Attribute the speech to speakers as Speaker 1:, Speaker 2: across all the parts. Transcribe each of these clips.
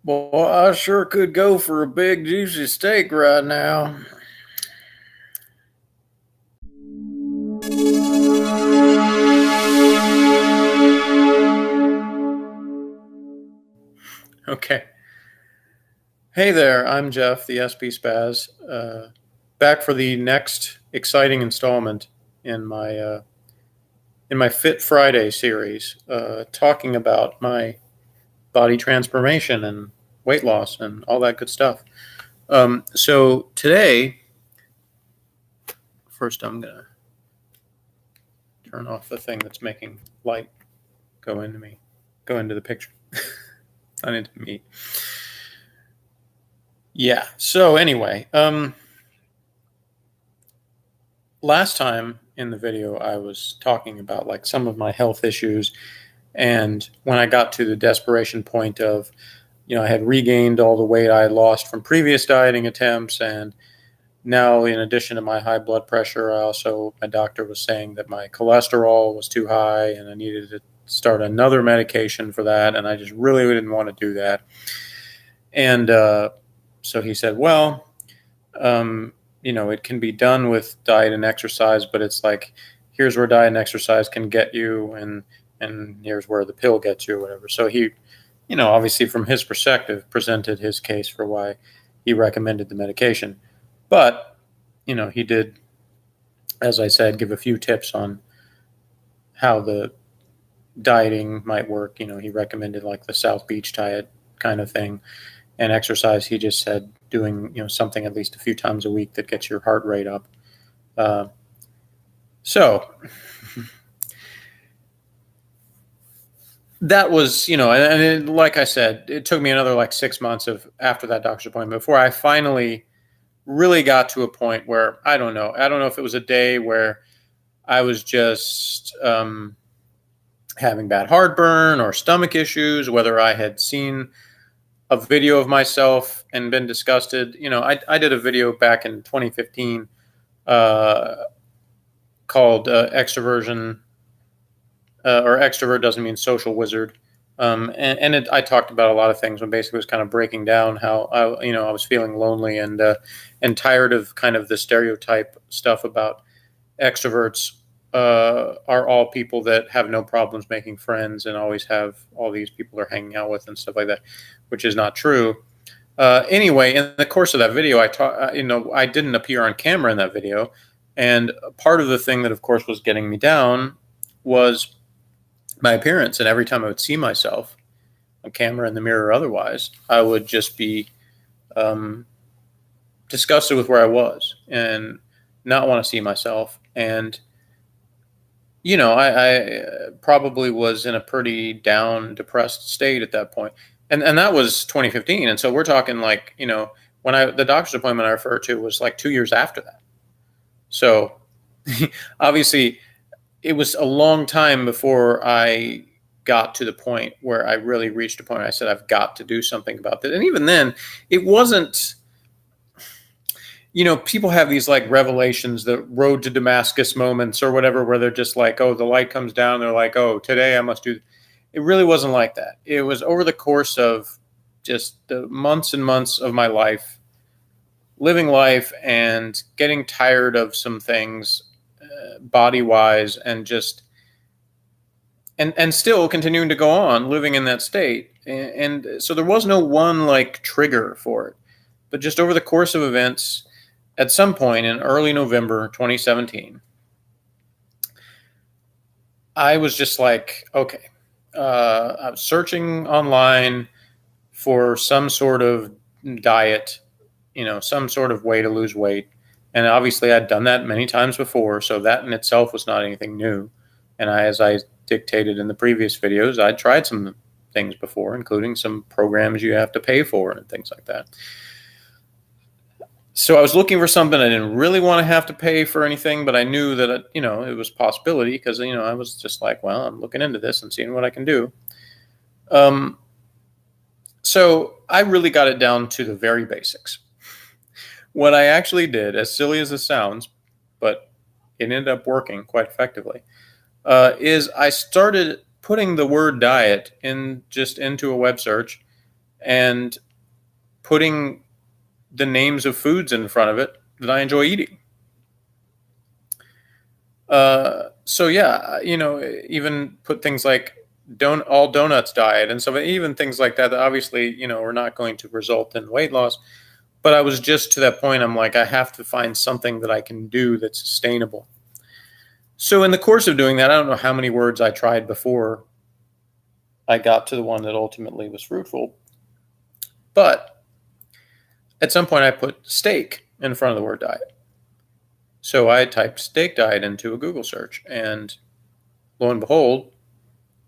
Speaker 1: Boy, I sure could go for a big juicy steak right now. Okay. Hey there, I'm Jeff, the SB Spaz, back for the next exciting installment in my Fit Friday series, talking about my body transformation and weight loss and all that good stuff. So today, first I'm gonna turn off the thing that's making light go into the picture. Not into me. Yeah. So anyway, last time in the video I was talking about like some of my health issues, and when I got to the desperation point of, I had regained all the weight I had lost from previous dieting attempts, and now in addition to my high blood pressure, my doctor was saying that my cholesterol was too high and I needed to start another medication for that, and I just really didn't want to do that. And so he said, well, it can be done with diet and exercise, but it's like, here's where diet and exercise can get you, and here's where the pill gets you, or whatever. So he, obviously from his perspective, presented his case for why he recommended the medication. But, he did, as I said, give a few tips on how the dieting might work. He recommended like the South Beach diet kind of thing. And exercise, he just said doing, something at least a few times a week that gets your heart rate up. So that was, like I said, it took me another like 6 months after that doctor's appointment before I finally really got to a point where I don't know if it was a day where I was just having bad heartburn or stomach issues, whether I had seen a video of myself and been disgusted. I did a video back in 2015 called Extroversion, or Extrovert Doesn't Mean Social Wizard. I talked about a lot of things, but basically was kind of breaking down how I was feeling lonely and tired of kind of the stereotype stuff about extroverts are all people that have no problems making friends and always have all these people they're hanging out with and stuff like that, which is not true. Anyway, in the course of that video, I didn't appear on camera in that video, and part of the thing that, of course, was getting me down was my appearance. And every time I would see myself on camera, in the mirror, or otherwise, I would just be disgusted with where I was and not want to see myself. And I probably was in a pretty down, depressed state at that point. And that was 2015. And so we're talking like, when the doctor's appointment I referred to was like 2 years after that. So obviously it was a long time before I got to the point where I really reached a point where I said, I've got to do something about this. And even then, it wasn't, people have these like revelations, the road to Damascus moments or whatever, where they're just like, oh, the light comes down. They're like, oh, today I must do. It really wasn't like that. It was over the course of just the months and months of my life, living life and getting tired of some things body wise, and just, and still continuing to go on living in that state. And so there was no one like trigger for it, but just over the course of events, at some point in early November 2017, I was just like, okay, I was searching online for some sort of diet, some sort of way to lose weight. And obviously I'd done that many times before, so that in itself was not anything new. And as I dictated in the previous videos, I'd tried some things before, including some programs you have to pay for and things like that. So I was looking for something. I didn't really want to have to pay for anything, but I knew that, it was a possibility because, I was just like, well, I'm looking into this and seeing what I can do. So I really got it down to the very basics. What I actually did, as silly as it sounds, but it ended up working quite effectively, is I started putting the word diet into a web search and putting the names of foods in front of it that I enjoy eating. So yeah, even put things like all donuts diet and so even things like that obviously, are not going to result in weight loss. But I was just to that point, I'm like, I have to find something that I can do that's sustainable. So in the course of doing that, I don't know how many words I tried before I got to the one that ultimately was fruitful. But at some point I put steak in front of the word diet. So I typed steak diet into a Google search, and lo and behold,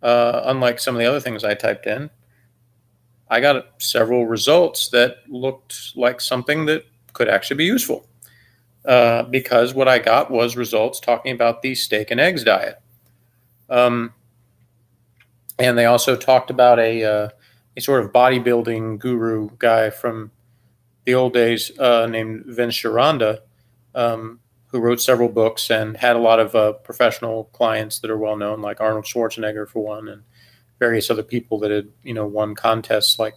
Speaker 1: unlike some of the other things I typed in, I got several results that looked like something that could actually be useful. Because what I got was results talking about the steak and eggs diet. And they also talked about a sort of bodybuilding guru guy from the old days named Vince Gironda, who wrote several books and had a lot of professional clients that are well known, like Arnold Schwarzenegger for one, and various other people that had won contests like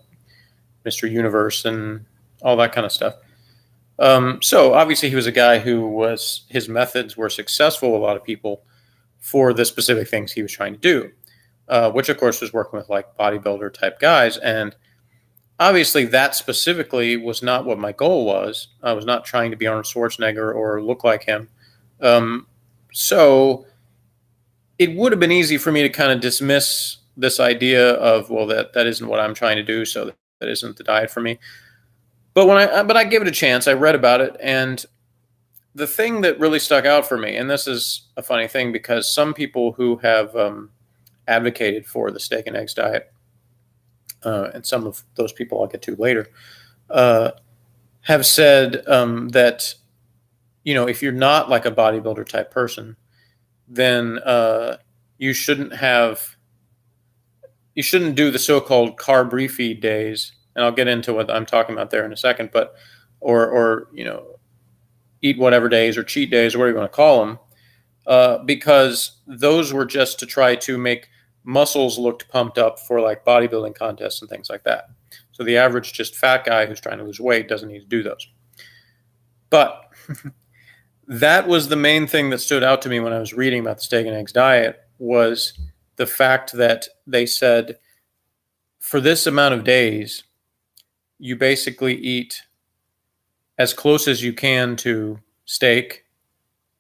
Speaker 1: Mr. Universe and all that kind of stuff. So obviously he was a guy his methods were successful. A lot of people for the specific things he was trying to do, which of course was working with like bodybuilder type guys. And obviously that specifically was not what my goal was. I was not trying to be Arnold Schwarzenegger or look like him. So it would have been easy for me to kind of dismiss this idea of, well, that isn't what I'm trying to do. So that isn't the diet for me. But I gave it a chance. I read about it, and the thing that really stuck out for me, and this is a funny thing because some people who have advocated for the steak and eggs diet, and some of those people I'll get to later, have said that if you're not like a bodybuilder type person, then you shouldn't do the so-called carb refeed days. And I'll get into what I'm talking about there in a second, but or eat whatever days or cheat days or whatever you want to call them, because those were just to try to make muscles looked pumped up for like bodybuilding contests and things like that. So the average just fat guy who's trying to lose weight doesn't need to do those. But that was the main thing that stood out to me when I was reading about the steak and eggs diet, was the fact that they said for this amount of days, you basically eat as close as you can to steak,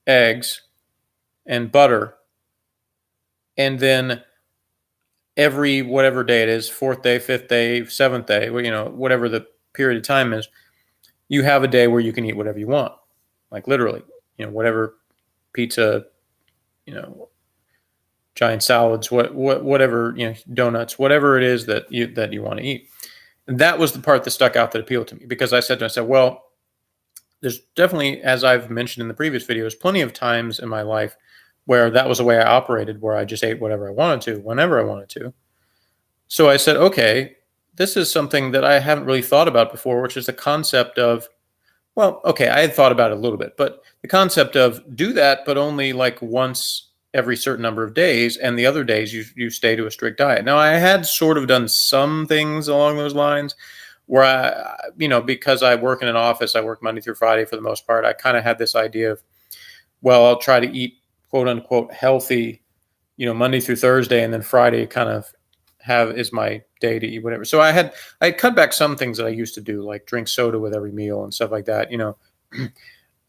Speaker 1: eggs, and butter. And then every whatever day it is, 4th day, 5th day, 7th day, whatever the period of time is, you have a day where you can eat whatever you want. Like literally, whatever pizza, giant salads, whatever, donuts, whatever it is that you want to eat. And that was the part that stuck out that appealed to me, because I said to myself, well, there's definitely, as I've mentioned in the previous videos, plenty of times in my life where that was the way I operated, where I just ate whatever I wanted to, whenever I wanted to. So I said, okay, this is something that I haven't really thought about before, which is the concept of, well, okay, I had thought about it a little bit, but the concept of do that, but only like once every certain number of days, and the other days you stay to a strict diet. Now, I had sort of done some things along those lines where I, because I work in an office, I work Monday through Friday for the most part, I kind of had this idea of, well, I'll try to eat quote unquote healthy, Monday through Thursday, and then Friday kind of is my day to eat whatever. So I had cut back some things that I used to do, like drink soda with every meal and stuff like that,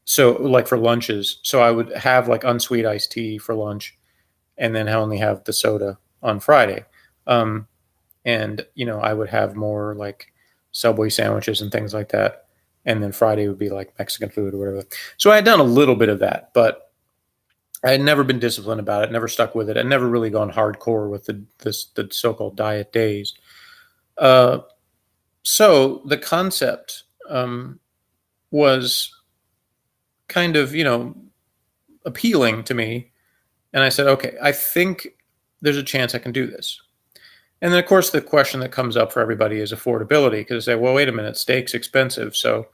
Speaker 1: So like for lunches, so I would have like unsweet iced tea for lunch, and then I only have the soda on Friday. And, I would have more like Subway sandwiches and things like that. And then Friday would be like Mexican food or whatever. So I had done a little bit of that, but I had never been disciplined about it, never stuck with it. I'd never really gone hardcore with the so-called diet days. So the concept was kind of, appealing to me. And I said, okay, I think there's a chance I can do this. And then, of course, the question that comes up for everybody is affordability, because they say, well, wait a minute, steak's expensive. So,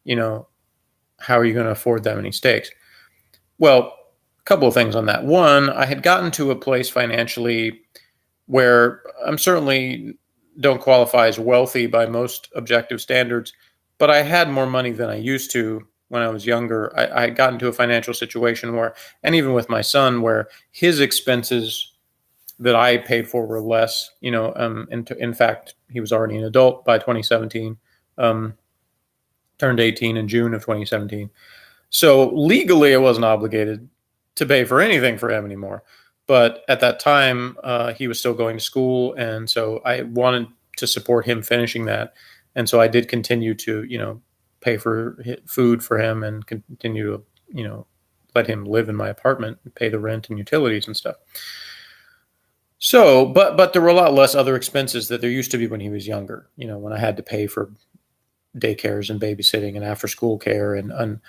Speaker 1: how are you going to afford that many steaks? Well, a couple of things on that. One, I had gotten to a place financially where I'm certainly don't qualify as wealthy by most objective standards, but I had more money than I used to when I was younger. I got into a financial situation where, and even with my son, where his expenses that I paid for were less. In fact, he was already an adult by 2017. Um, Turned 18 in June of 2017. So legally, I wasn't obligated to pay for anything for him anymore. But at that time, he was still going to school, and so I wanted to support him finishing that. And so I did continue to, pay for food for him and continue to, let him live in my apartment, pay the rent and utilities and stuff. So, but there were a lot less other expenses that there used to be when he was younger. When I had to pay for daycares and babysitting and after school care and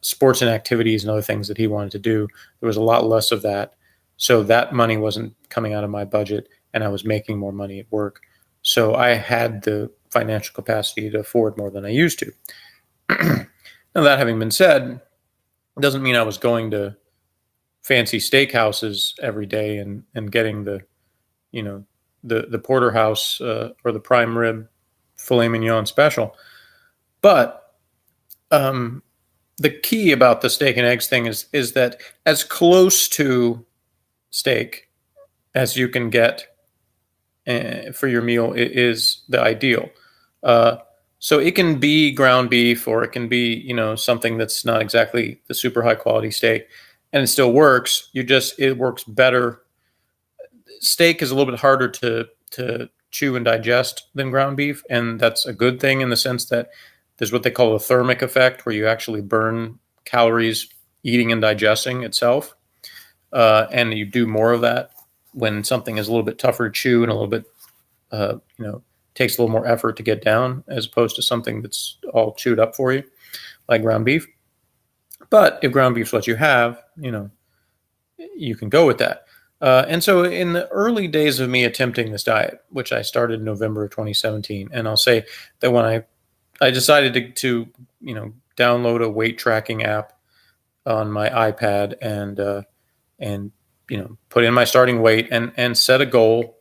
Speaker 1: sports and activities and other things that he wanted to do. There was a lot less of that. So that money wasn't coming out of my budget, and I was making more money at work. So I had the financial capacity to afford more than I used to. Now, that having been said, it doesn't mean I was going to fancy steakhouses every day and getting the porterhouse or the prime rib filet mignon special. But the key about the steak and eggs thing is that as close to steak as you can get for your meal is the ideal. So it can be ground beef, or it can be something that's not exactly the super high quality steak, and it still works. It works better. Steak is a little bit harder to chew and digest than ground beef, and that's a good thing in the sense that there's what they call a thermic effect, where you actually burn calories eating and digesting itself, and you do more of that when something is a little bit tougher to chew and a little bit, takes a little more effort to get down, as opposed to something that's all chewed up for you, like ground beef. But if ground beef's what you have, you can go with that. And so in the early days of me attempting this diet, which I started in November of 2017, and I'll say that when I decided to download a weight tracking app on my iPad and put in my starting weight and set a goal.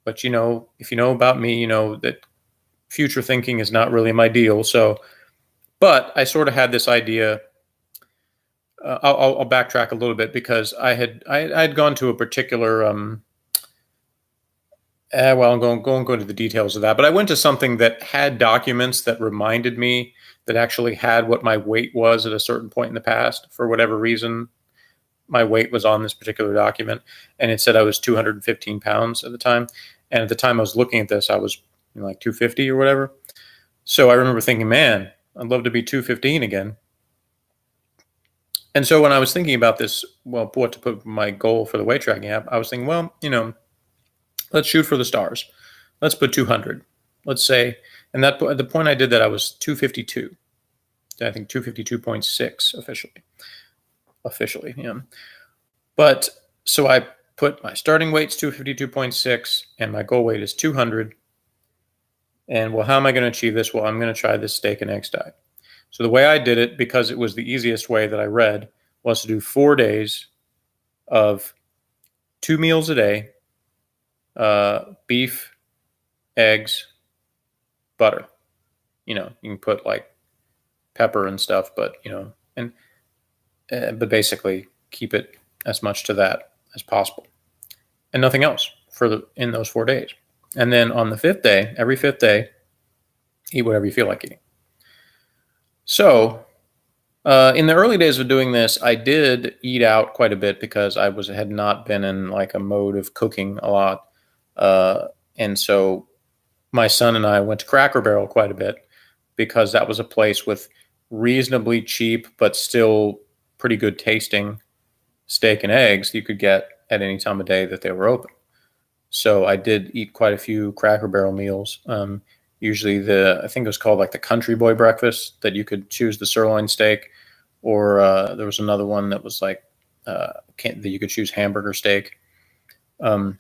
Speaker 1: But if you know about me, you know that future thinking is not really my deal. So, but I sort of had this idea. I'll backtrack a little bit, because I had gone to a particular. I'm going to go into the details of that, but I went to something that had documents that reminded me that actually had what my weight was at a certain point in the past. For whatever reason, my weight was on this particular document, and it said I was 215 pounds at the time. And at the time I was looking at this, I was like 250 or whatever. So I remember thinking, man, I'd love to be 215 again. And so when I was thinking about this, well, what to put my goal for the weight tracking app, I was thinking, well, let's shoot for the stars. Let's put 200. Let's say, and at the point I did that, I was 252. I think 252.6 officially. Yeah. But so I put my starting weight's 252.6 and my goal weight is 200. And well, how am I going to achieve this? Well, I'm going to try this steak and eggs diet. So the way I did it, because it was the easiest way that I read, was to do 4 days of 2 meals a day, beef, eggs, butter. You can put like pepper and stuff, but but basically keep it as much to that as possible, and nothing else in those 4 days. And then on the 5th day, every 5th day, eat whatever you feel like eating. So in the early days of doing this, I did eat out quite a bit, because I had not been in like a mode of cooking a lot. And so my son and I went to Cracker Barrel quite a bit, because that was a place with reasonably cheap but still pretty good tasting steak and eggs you could get at any time of day that they were open. So I did eat quite a few Cracker Barrel meals. Usually I think it was called like the Country Boy breakfast, that you could choose the sirloin steak, or there was another one that was like that you could choose hamburger steak. And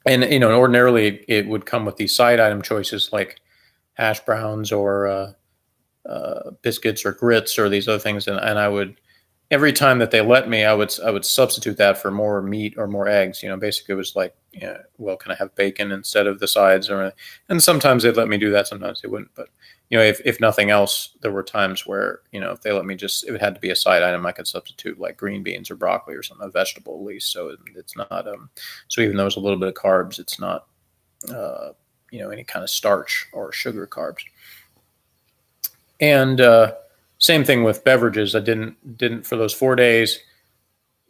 Speaker 1: ordinarily it would come with these side item choices like hash browns or biscuits or grits or these other things, and I would every time that they let me, I would substitute that for more meat or more eggs. Basically it was like, well, can I have bacon instead of the sides? And sometimes they'd let me do that, sometimes they wouldn't. But if nothing else, there were times where if they let me it had to be a side item, I could substitute like green beans or broccoli or something, a vegetable at least. So it's not so even though it's a little bit of carbs, it's not any kind of starch or sugar carbs. And same thing with beverages. I didn't for those 4 days,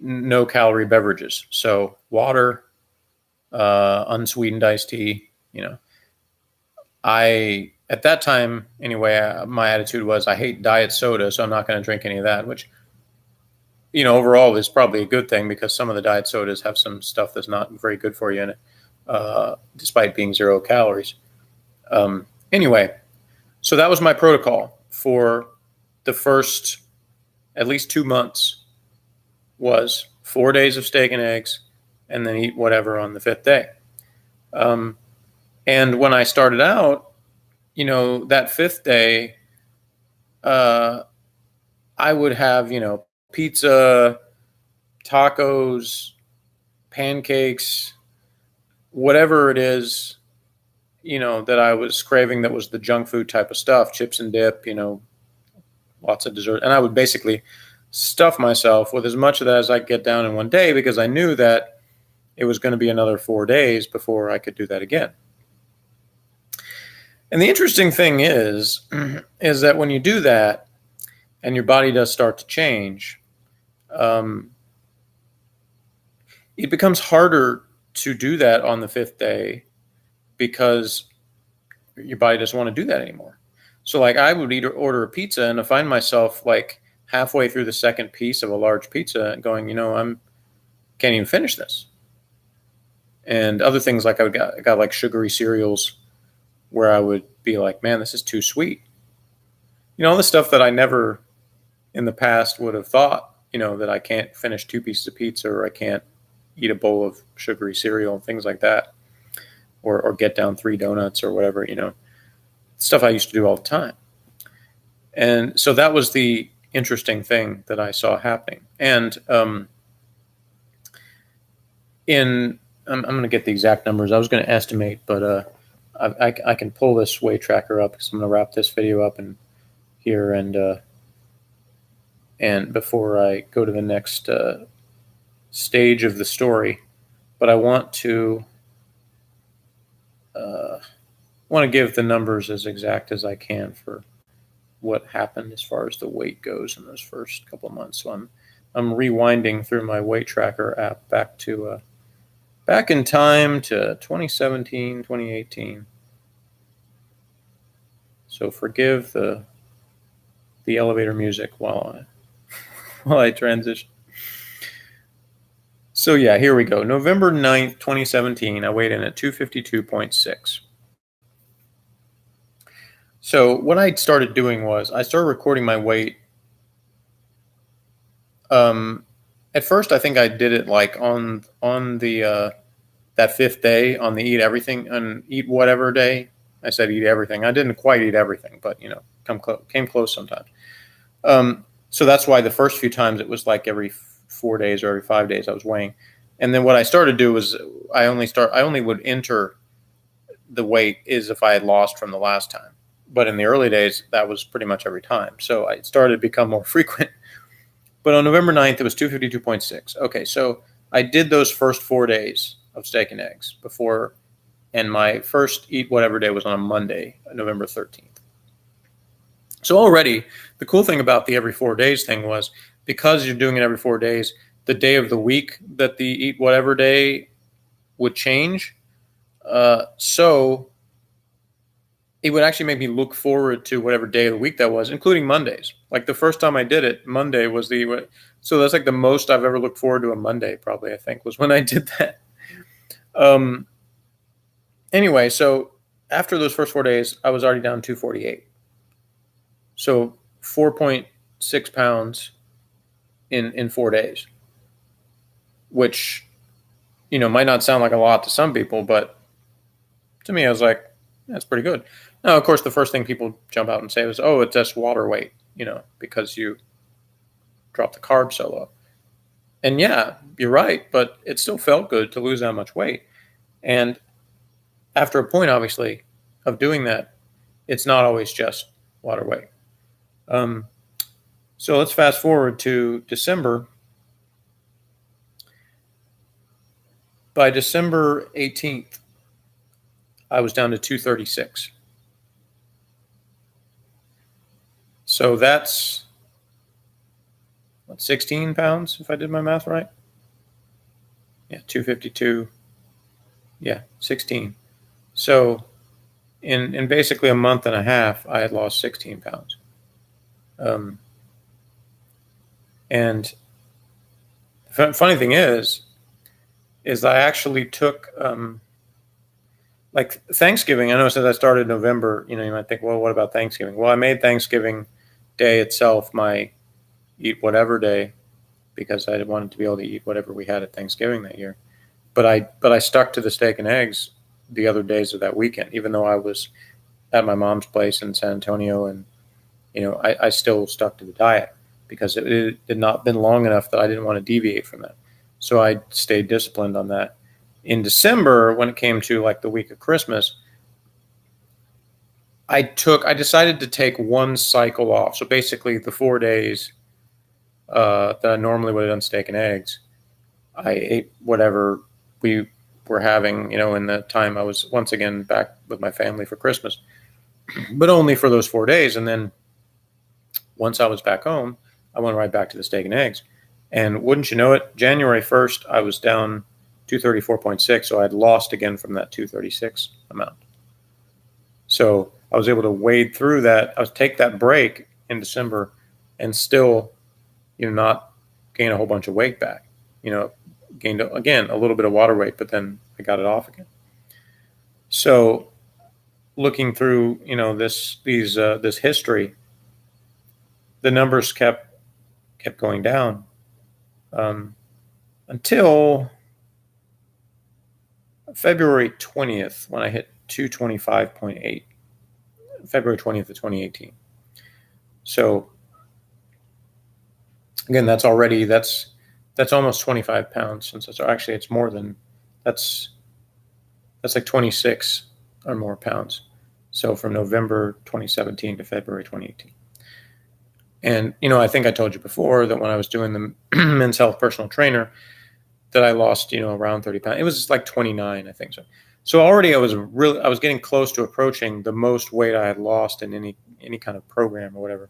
Speaker 1: no calorie beverages. So water, unsweetened iced tea. I at that time anyway, my attitude was I hate diet soda, so I'm not going to drink any of that. Which overall is probably a good thing, because some of the diet sodas have some stuff that's not very good for you in it, despite being 0 calories. Anyway, so that was my protocol for the first at least 2 months, was 4 days of steak and eggs and then eat whatever on the 5th day. And when I started out, that 5th day, I would have, pizza, tacos, pancakes, whatever it is, that I was craving that was the junk food type of stuff, chips and dip, lots of dessert. And I would basically stuff myself with as much of that as I could get down in one day, because I knew that it was going to be another 4 days before I could do that again. And the interesting thing is that when you do that and your body does start to change, it becomes harder to do that on the 5th day, because your body doesn't want to do that anymore. So like I would order a pizza, and I find myself like halfway through the second piece of a large pizza going, can't even finish this. And other things, like I got like sugary cereals, where I would be like, man, this is too sweet. All the stuff that I never in the past would have thought, that I can't finish 2 pieces of pizza, or I can't eat a bowl of sugary cereal and things like that, or get down 3 donuts or whatever, stuff I used to do all the time. And so that was the interesting thing that I saw happening. And I'm going to get the exact numbers. I was going to estimate, but I can pull this weight tracker up, because I'm going to wrap this video up in here, and before I go to the next stage of the story. But I want to give the numbers as exact as I can for what happened as far as the weight goes in those first couple of months. So I'm rewinding through my weight tracker app back in time to 2017, 2018. So forgive the elevator music while I transition. So yeah, here we go. November 9th, 2017, I weighed in at 252.6. So what I started doing was I started recording my weight. At first, I think I did it like on the that 5th day, on the eat everything and eat whatever day. I said eat everything. I didn't quite eat everything, but came close sometimes. So that's why the first few times it was like every 4 days or every 5 days I was weighing. And then what I started to do was I only would enter the weight is if I had lost from the last time. But in the early days, that was pretty much every time. So it started to become more frequent. But on November 9th, it was 252.6. Okay, so I did those first 4 days of steak and eggs before, and my first eat whatever day was on a Monday, November 13th. So already, the cool thing about the every 4 days thing was, because you're doing it every 4 days, the day of the week that the eat whatever day would change. So it would actually make me look forward to whatever day of the week that was, including Mondays. Like the first time I did it, Monday was so that's like the most I've ever looked forward to a Monday, probably, I think, was when I did that. Anyway, so after those first 4 days, I was already down 248. So 4.6 pounds in 4 days, which, might not sound like a lot to some people, but to me, I was like, that's pretty good. Now, of course, the first thing people jump out and say is, oh, it's just water weight, because drop the carbs so low. And yeah, you're right, but it still felt good to lose that much weight. And after a point, obviously, of doing that, it's not always just water weight. So let's fast forward to December. By December 18th, I was down to 236. So that's, what, 16 pounds, if I did my math right? Yeah, 252. Yeah, 16. So in basically a month and a half, I had lost 16 pounds. And the funny thing is I actually took, like Thanksgiving. I know since I started November, you might think, well, what about Thanksgiving? Well, I made Thanksgiving Day itself my eat whatever day because I wanted to be able to eat whatever we had at Thanksgiving that year. But I stuck to the steak and eggs the other days of that weekend, even though I was at my mom's place in San Antonio, and I still stuck to the diet because it had not been long enough that I didn't want to deviate from that. So I stayed disciplined on that. In December, when it came to like the week of Christmas, I decided to take one cycle off. So basically the 4 days that I normally would have done steak and eggs, I ate whatever we were having, in the time I was once again back with my family for Christmas, but only for those 4 days. And then once I was back home, I went right back to the steak and eggs. And wouldn't you know it, January 1st, I was down 234.6. So I'd lost again from that 236 amount. So I was able to wade through that. I was take that break in December and still, not gain a whole bunch of weight back. Gained again a little bit of water weight, but then I got it off again. So looking through, this history, the numbers kept going down until February 20th when I hit 225.8. February 20th of 2018. So again, that's almost 25 pounds since it's more than that's like 26 or more pounds. So from November 2017 to February 2018. And, I think I told you before that when I was doing the Men's Health Personal Trainer that I lost, around 30 pounds. It was like 29, I think so. So already I was getting close to approaching the most weight I had lost in any kind of program or whatever.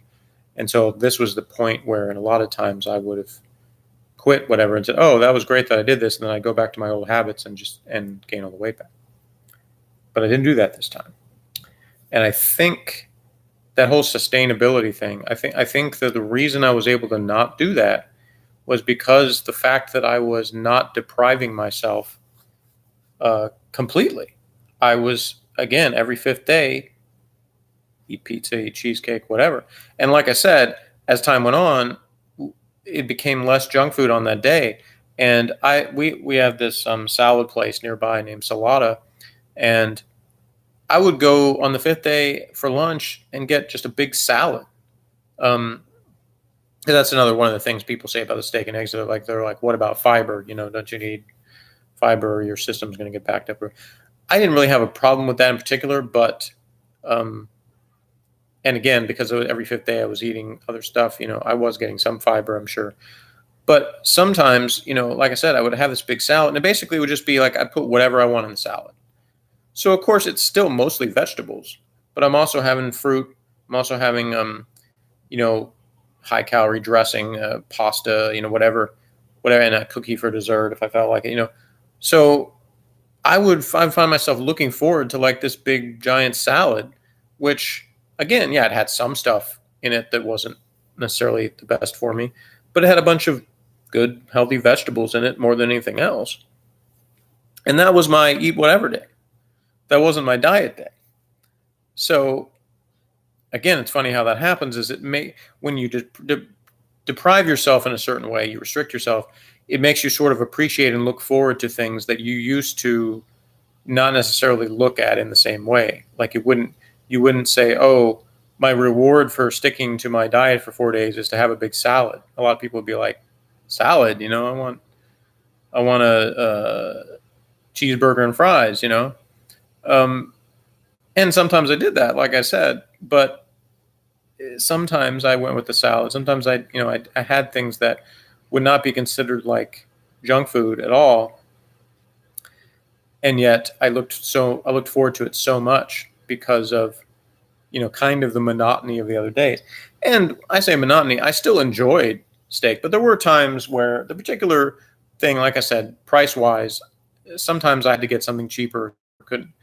Speaker 1: And so this was the point where, in a lot of times, I would have quit whatever and said, "Oh, that was great that I did this," and then I go back to my old habits and gain all the weight back. But I didn't do that this time. And I think that whole sustainability thing, I think that the reason I was able to not do that was because the fact that I was not depriving myself completely. I was, again, every fifth day, eat pizza, eat cheesecake, whatever. And like I said, as time went on, it became less junk food on that day. And we have this salad place nearby named Salata, and I would go on the fifth day for lunch and get just a big salad. That's another one of the things people say about the steak and eggs. They're like, what about fiber? Don't you need fiber or your system's going to get backed up? I didn't really have a problem with that in particular, but and again, because every fifth day I was eating other stuff, I was getting some fiber, I'm sure. But sometimes, like I said, I would have this big salad, and it basically would just be like I put whatever I want in the salad. So, of course, it's still mostly vegetables, but I'm also having fruit. I'm also having, high-calorie dressing, pasta, whatever, and a cookie for dessert if I felt like it, So I'd find myself looking forward to like this big, giant salad, which, again, yeah, it had some stuff in it that wasn't necessarily the best for me, but it had a bunch of good, healthy vegetables in it more than anything else. And that was my eat whatever day. That wasn't my diet day. So, again, it's funny how that happens. When you deprive yourself in a certain way, you restrict yourself, it makes you sort of appreciate and look forward to things that you used to not necessarily look at in the same way. Like you wouldn't say, "Oh, my reward for sticking to my diet for 4 days is to have a big salad. A lot of people would be like, salad, I want a cheeseburger and fries, Um, and sometimes I did that, like I said, but sometimes I went with the salad. Sometimes I had things that would not be considered like junk food at all. And yet I looked forward to it so much because of, kind of the monotony of the other days. And I say monotony, I still enjoyed steak, but there were times where the particular thing, like I said, price wise, sometimes I had to get something cheaper. Couldn't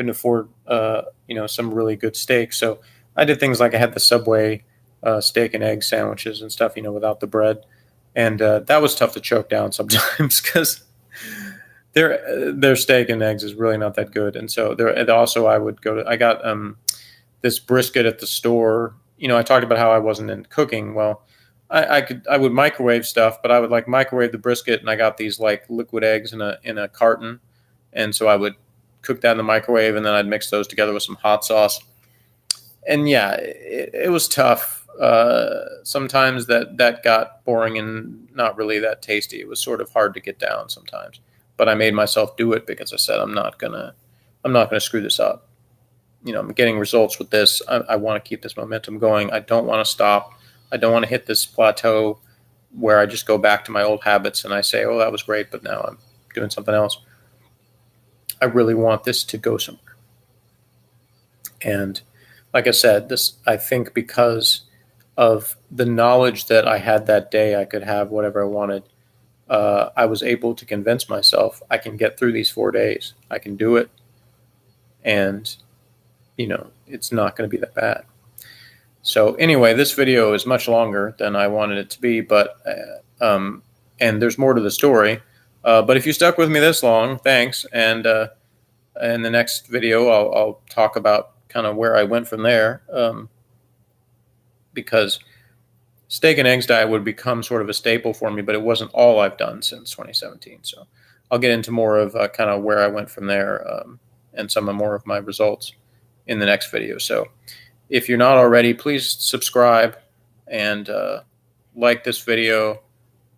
Speaker 1: afford, some really good steak. So I did things like I had the Subway steak and egg sandwiches and stuff, without the bread. And that was tough to choke down sometimes because their steak and eggs is really not that good. And so there, and also I got this brisket at the store. I talked about how I wasn't in cooking. Well, I would microwave stuff, but I would like microwave the brisket, and I got these like liquid eggs in a carton, and so I would cook that in the microwave, and then I'd mix those together with some hot sauce. And yeah, it was tough. Sometimes that got boring and not really that tasty. It was sort of hard to get down sometimes, but I made myself do it because I said I'm not gonna screw this up. I'm getting results with this. I want to keep this momentum going. I don't want to stop. I don't want to hit this plateau where I just go back to my old habits and I say, oh, that was great, but now I'm doing something else. I really want this to go somewhere. And like I said, I think because of the knowledge that I had that day, I could have whatever I wanted. I was able to convince myself I can get through these 4 days. I can do it. And, it's not going to be that bad. So anyway, this video is much longer than I wanted it to be, but and there's more to the story. But if you stuck with me this long, thanks. And in the next video, I'll talk about kind of where I went from there, because steak and eggs diet would become sort of a staple for me, but it wasn't all I've done since 2017. So I'll get into more of kind of where I went from there, and some more of my results in the next video. So if you're not already, please subscribe and like this video.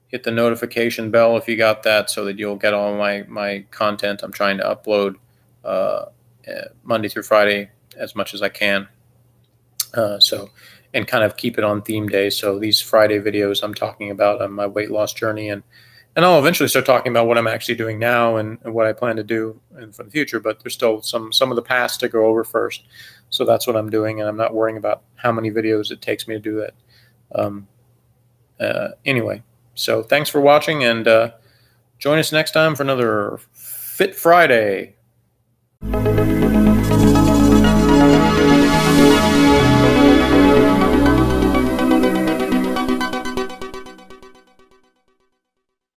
Speaker 1: Hit the notification bell if you got that, so that you'll get all my content. I'm trying to upload Monday through Friday as much as I can. And kind of keep it on theme days. So these Friday videos, I'm talking about my weight loss journey, and I'll eventually start talking about what I'm actually doing now and what I plan to do for the future. But there's still some of the past to go over first. So that's what I'm doing, and I'm not worrying about how many videos it takes me to do that. Anyway, so thanks for watching, and join us next time for another Fit Friday.